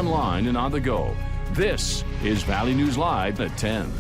online and on the go. This is Valley News Live at 10.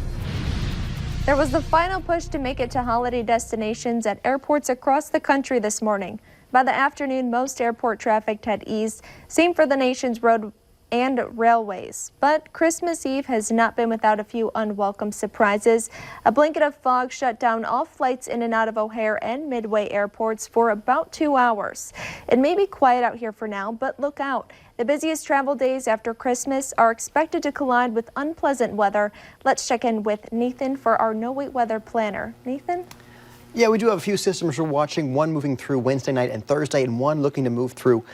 There was the final push to make it to holiday destinations at airports across the country this morning. By the afternoon, most airport traffic had eased. Same for the nation's road and railways. But Christmas Eve has not been without a few unwelcome surprises. A blanket of fog shut down all flights in and out of O'Hare and Midway airports for about 2 hours. It may be quiet out here for now, but look out. The busiest travel days after Christmas are expected to collide with unpleasant weather. Let's check in with Nathan for our no-wait weather planner. Nathan? Yeah, we do have a few systems we're watching, one moving through Wednesday night and Thursday, and one looking to move through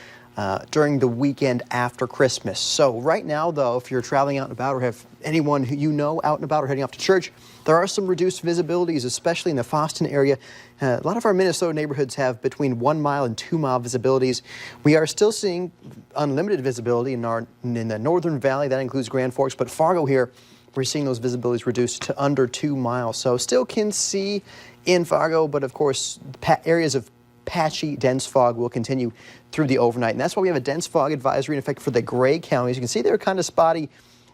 during the weekend after Christmas. So right now, though, if you're traveling out and about or have anyone who you know out and about or heading off to church, there are some reduced visibilities, especially in the Fosston area. A lot of our Minnesota neighborhoods have between 1 mile and 2 mile visibilities. We are still seeing unlimited visibility in the Northern Valley. That includes Grand Forks, but Fargo here, we're seeing those visibilities reduced to under 2 miles. So still can see in Fargo, but of course, areas of patchy, dense fog will continue through the overnight. And that's why we have a dense fog advisory in effect for the gray counties. You can see they're kind of spotty.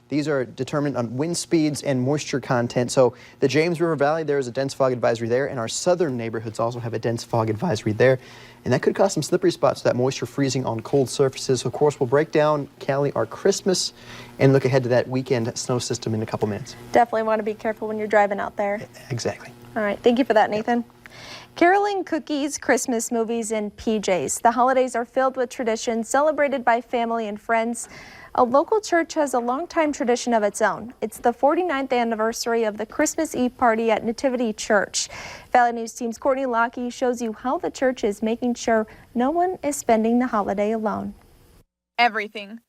These are determined on wind speeds and moisture content. So the James River Valley, there is a dense fog advisory there, and our southern neighborhoods also have a dense fog advisory there. And that could cause some slippery spots, that moisture freezing on cold surfaces. So of course, we'll break down, Callie, our Christmas and look ahead to that weekend snow system in a couple minutes. Definitely want to be careful when you're driving out there. Exactly. All right, thank you for that, Nathan. Caroling, cookies, Christmas movies, and PJs. The holidays are filled with traditions celebrated by family and friends. A local church has a long-time tradition of its own. It's the 49th anniversary of the Christmas Eve party at Nativity Church. Valley News Team's Courtney Lockie shows you how the church is making sure no one is spending the holiday alone. Everything.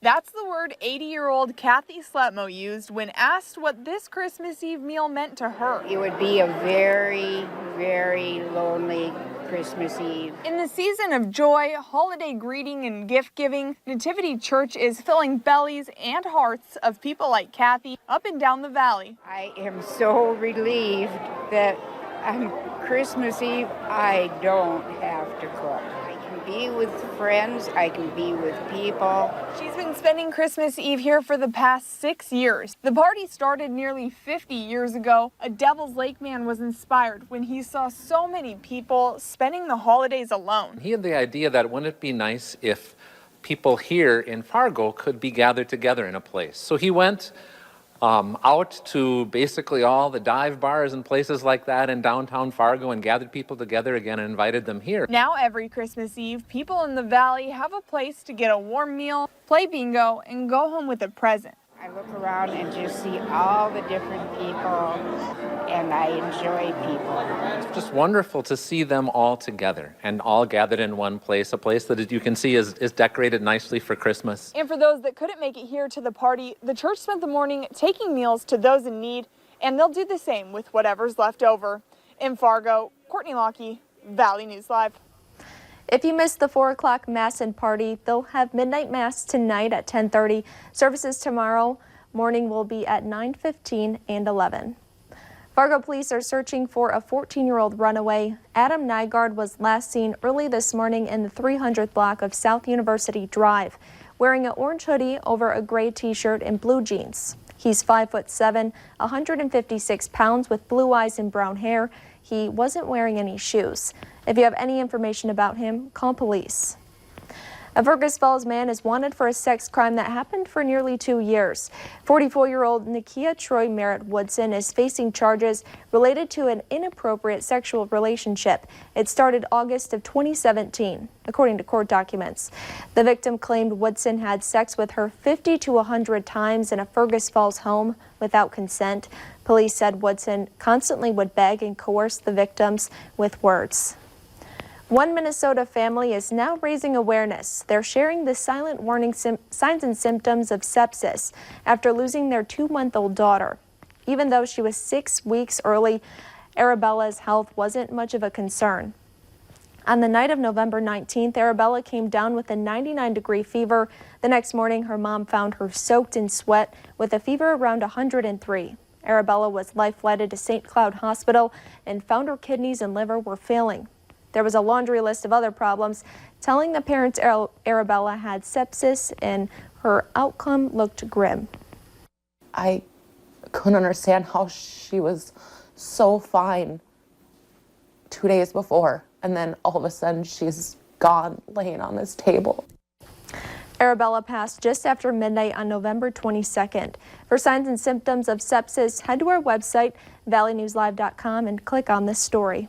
That's the word 80-year-old Kathy Sletmo used when asked what this Christmas Eve meal meant to her. It would be a very, very lonely Christmas Eve. In the season of joy, holiday greeting, and gift giving, Nativity Church is filling bellies and hearts of people like Kathy up and down the valley. I am so relieved that on Christmas Eve I don't have to cook. I can be with friends, I can be with people. She's been spending Christmas Eve here for the past 6 years. The party started nearly 50 years ago. A Devil's Lake man was inspired when he saw so many people spending the holidays alone. He had the idea that wouldn't it be nice if people here in Fargo could be gathered together in a place. So he went out to basically all the dive bars and places like that in downtown Fargo and gathered people together again and invited them here. Now every Christmas Eve, people in the valley have a place to get a warm meal, play bingo, and go home with a present. I look around and just see all the different people, and I enjoy people. It's just wonderful to see them all together and all gathered in one place, a place that you can see is decorated nicely for Christmas. And for those that couldn't make it here to the party, the church spent the morning taking meals to those in need, and they'll do the same with whatever's left over. In Fargo, Courtney Lockie, Valley News Live. If you missed the 4 o'clock Mass and party, they'll have midnight Mass tonight at 10:30. Services tomorrow morning will be at 9:15 and 11. Fargo police are searching for a 14-year-old runaway. Adam Nygaard was last seen early this morning in the 300th block of South University Drive, wearing an orange hoodie over a gray t-shirt and blue jeans. He's 5'7", 156 pounds with blue eyes and brown hair. He wasn't wearing any shoes. If you have any information about him, call police. A Fergus Falls man is wanted for a sex crime that happened for nearly 2 years. 44-year-old Nakia Troy Merritt Woodson is facing charges related to an inappropriate sexual relationship. It started August of 2017, according to court documents. The victim claimed Woodson had sex with her 50 to 100 times in a Fergus Falls home without consent. Police said Woodson constantly would beg and coerce the victims with words. One Minnesota family is now raising awareness. They're sharing the silent warning signs and symptoms of sepsis after losing their 2-month-old daughter. Even though she was 6 weeks early, Arabella's health wasn't much of a concern. On the night of November 19th, Arabella came down with a 99-degree fever. The next morning, her mom found her soaked in sweat with a fever around 103. Arabella was life-flighted to St. Cloud Hospital and found her kidneys and liver were failing. There was a laundry list of other problems, telling the parents Arabella had sepsis and her outcome looked grim. I couldn't understand how she was so fine 2 days before, and then all of a sudden she's gone, laying on this table. Arabella passed just after midnight on November 22nd. For signs and symptoms of sepsis, head to our website, valleynewslive.com, and click on this story.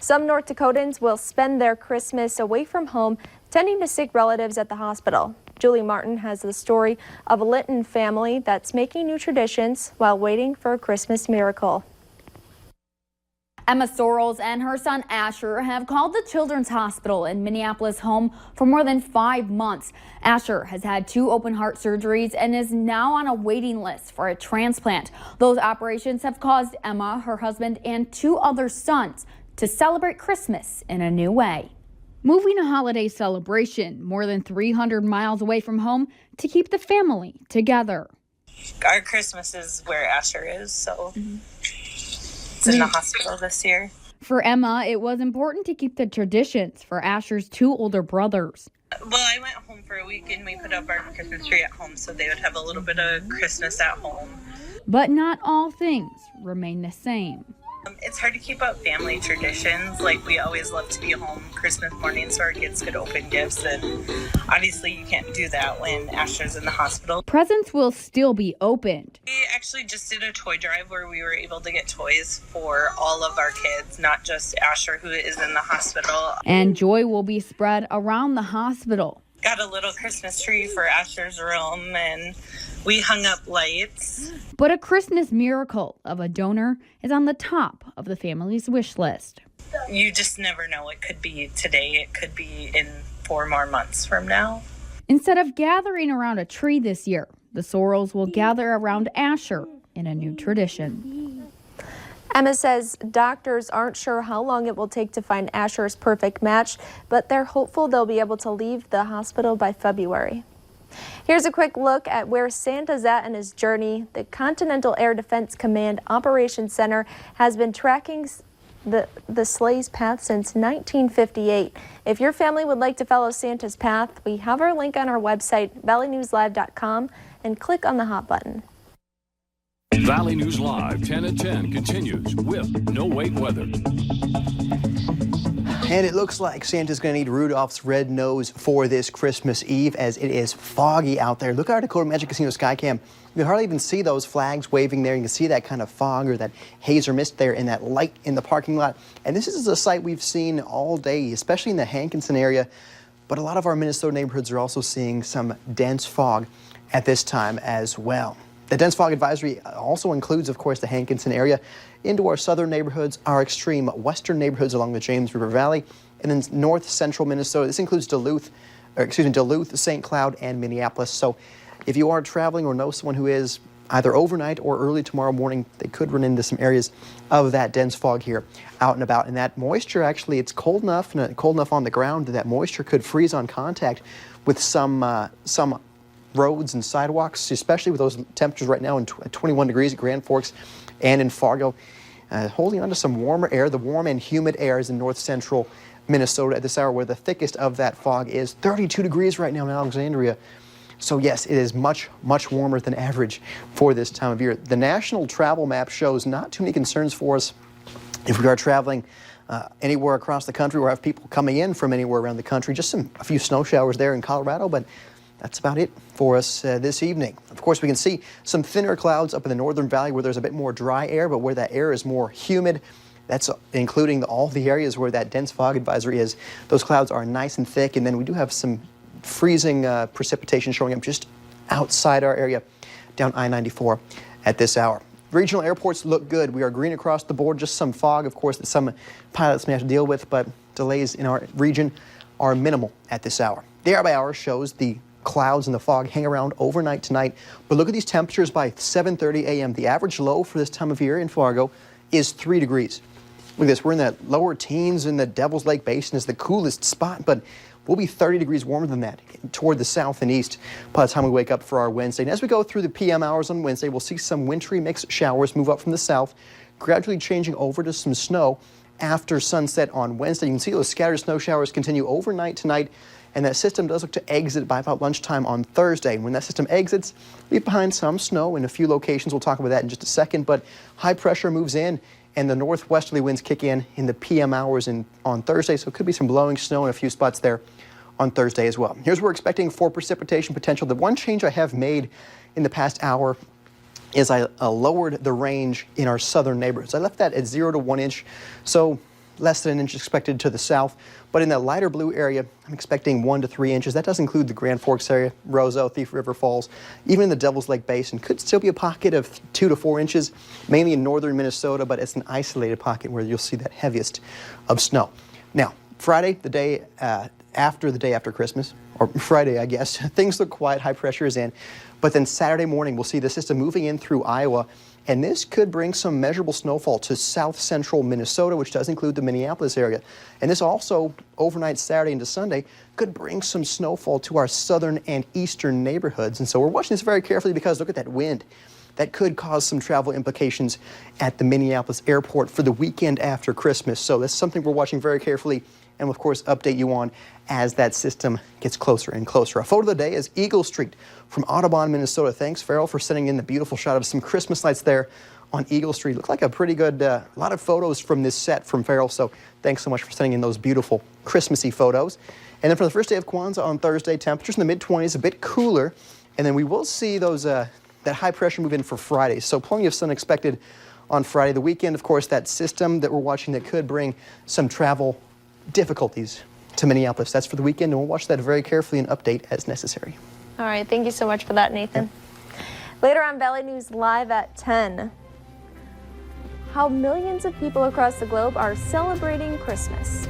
Some North Dakotans will spend their Christmas away from home, tending to sick relatives at the hospital. Julie Martin has the story of a Linton family that's making new traditions while waiting for a Christmas miracle. Emma Sorrells and her son Asher have called the Children's Hospital in Minneapolis home for more than 5 months. Asher has had 2 open heart surgeries and is now on a waiting list for a transplant. Those operations have caused Emma, her husband, and 2 other sons to celebrate Christmas in a new way. Moving a holiday celebration more than 300 miles away from home to keep the family together. Our Christmas is where Asher is, so it's in the hospital this year. For Emma, it was important to keep the traditions for Asher's 2 older brothers. Well, I went home for a week and we put up our Christmas tree at home so they would have a little bit of Christmas at home. But not all things remain the same. It's hard to keep up family traditions. Like, we always love to be home Christmas morning so our kids could open gifts, and obviously you can't do that when Asher's in the hospital. Presents will still be opened. We actually just did a toy drive where we were able to get toys for all of our kids, not just Asher, who is in the hospital. And joy will be spread around the hospital. Got a little Christmas tree for Asher's room, and we hung up lights. But a Christmas miracle of a donor is on the top of the family's wish list. You just never know. It could be today. It could be in 4 more months from now. Instead of gathering around a tree this year, the Sorrells will gather around Asher in a new tradition. Emma says doctors aren't sure how long it will take to find Asher's perfect match, but they're hopeful they'll be able to leave the hospital by February. Here's a quick look at where Santa's at in his journey. The Continental Air Defense Command Operations Center has been tracking the sleigh's path since 1958. If your family would like to follow Santa's path, we have our link on our website, valleynewslive.com, and click on the hot button. Valley News Live 10 at 10 continues with no wait weather. And it looks like Santa's going to need Rudolph's red nose for this Christmas Eve as it is foggy out there. Look at our Dakota Magic Casino Skycam. You can hardly even see those flags waving there. You can see that kind of fog or that haze or mist there in that light in the parking lot. And this is a sight we've seen all day, especially in the Hankinson area. But a lot of our Minnesota neighborhoods are also seeing some dense fog at this time as well. The dense fog advisory also includes, of course, the Hankinson area into our southern neighborhoods, our extreme western neighborhoods along the James River Valley, and then north central Minnesota. This includes Duluth, St. Cloud, and Minneapolis. So if you are traveling or know someone who is either overnight or early tomorrow morning, they could run into some areas of that dense fog here out and about. And that moisture, actually, it's cold enough on the ground that moisture could freeze on contact with some roads and sidewalks, especially with those temperatures right now at 21 degrees at Grand Forks and in Fargo. Holding on to some warmer air. The warm and humid air is in north central Minnesota at this hour, where the thickest of that fog is 32 degrees right now in Alexandria. So yes, it is much, much warmer than average for this time of year. The national travel map shows not too many concerns for us if we are traveling anywhere across the country or have people coming in from anywhere around the country. Just a few snow showers there in Colorado, but that's about it for us this evening. Of course, we can see some thinner clouds up in the northern valley where there's a bit more dry air, but where that air is more humid, that's including all the areas where that dense fog advisory is. Those clouds are nice and thick, and then we do have some freezing precipitation showing up just outside our area down I-94 at this hour. Regional airports look good. We are green across the board, just some fog, of course, that some pilots may have to deal with, but delays in our region are minimal at this hour. The air by hour shows the clouds and the fog hang around overnight tonight. But look at these temperatures by 7:30 a.m. The average low for this time of year in Fargo is 3 degrees. Look at this. We're in the lower teens, and the Devil's Lake Basin is the coolest spot, but we'll be 30 degrees warmer than that toward the south and east by the time we wake up for our Wednesday. And as we go through the PM hours on Wednesday, we'll see some wintry mixed showers move up from the south, gradually changing over to some snow after sunset on Wednesday. You can see those scattered snow showers continue overnight tonight, and that system does look to exit by about lunchtime on Thursday. When that system exits, leave behind some snow in a few locations. We'll talk about that in just a second, but high pressure moves in, and the northwesterly winds kick in the PM hours on Thursday, so it could be some blowing snow in a few spots there on Thursday as well. Here's what we're expecting for precipitation potential. The one change I have made in the past hour is I lowered the range in our southern neighborhoods. I left that at 0 to 1 inch, so less than an inch expected to the south. But in that lighter blue area, I'm expecting 1 to 3 inches. That does include the Grand Forks area, Roseau, Thief River Falls, even in the Devil's Lake Basin. Could still be a pocket of 2 to 4 inches, mainly in northern Minnesota, but it's an isolated pocket where you'll see that heaviest of snow. Now, Friday, the day after Christmas, or Friday, I guess, things look quiet, high pressure is in. But then Saturday morning, we'll see the system moving in through Iowa, and this could bring some measurable snowfall to south central Minnesota, which does include the Minneapolis area. And this also, overnight Saturday into Sunday, could bring some snowfall to our southern and eastern neighborhoods. And so we're watching this very carefully because look at that wind. That could cause some travel implications at the Minneapolis airport for the weekend after Christmas. So that's something we're watching very carefully, and we'll of course update you on as that system gets closer and closer. Our photo of the day is Eagle Street from Audubon, Minnesota. Thanks, Farrell, for sending in the beautiful shot of some Christmas lights there on Eagle Street. Looks like a pretty good, lot of photos from this set from Farrell, so thanks so much for sending in those beautiful Christmassy photos. And then for the first day of Kwanzaa on Thursday, temperatures in the mid-20s, a bit cooler, and then we will see those that high pressure move in for Friday. So plenty of sun expected on Friday. The weekend, of course, that system that we're watching that could bring some travel difficulties to Minneapolis. That's for the weekend, and we'll watch that very carefully and update as necessary. All right, thank you so much for that, Nathan. Later on Valley News Live at 10, how millions of people across the globe are celebrating Christmas.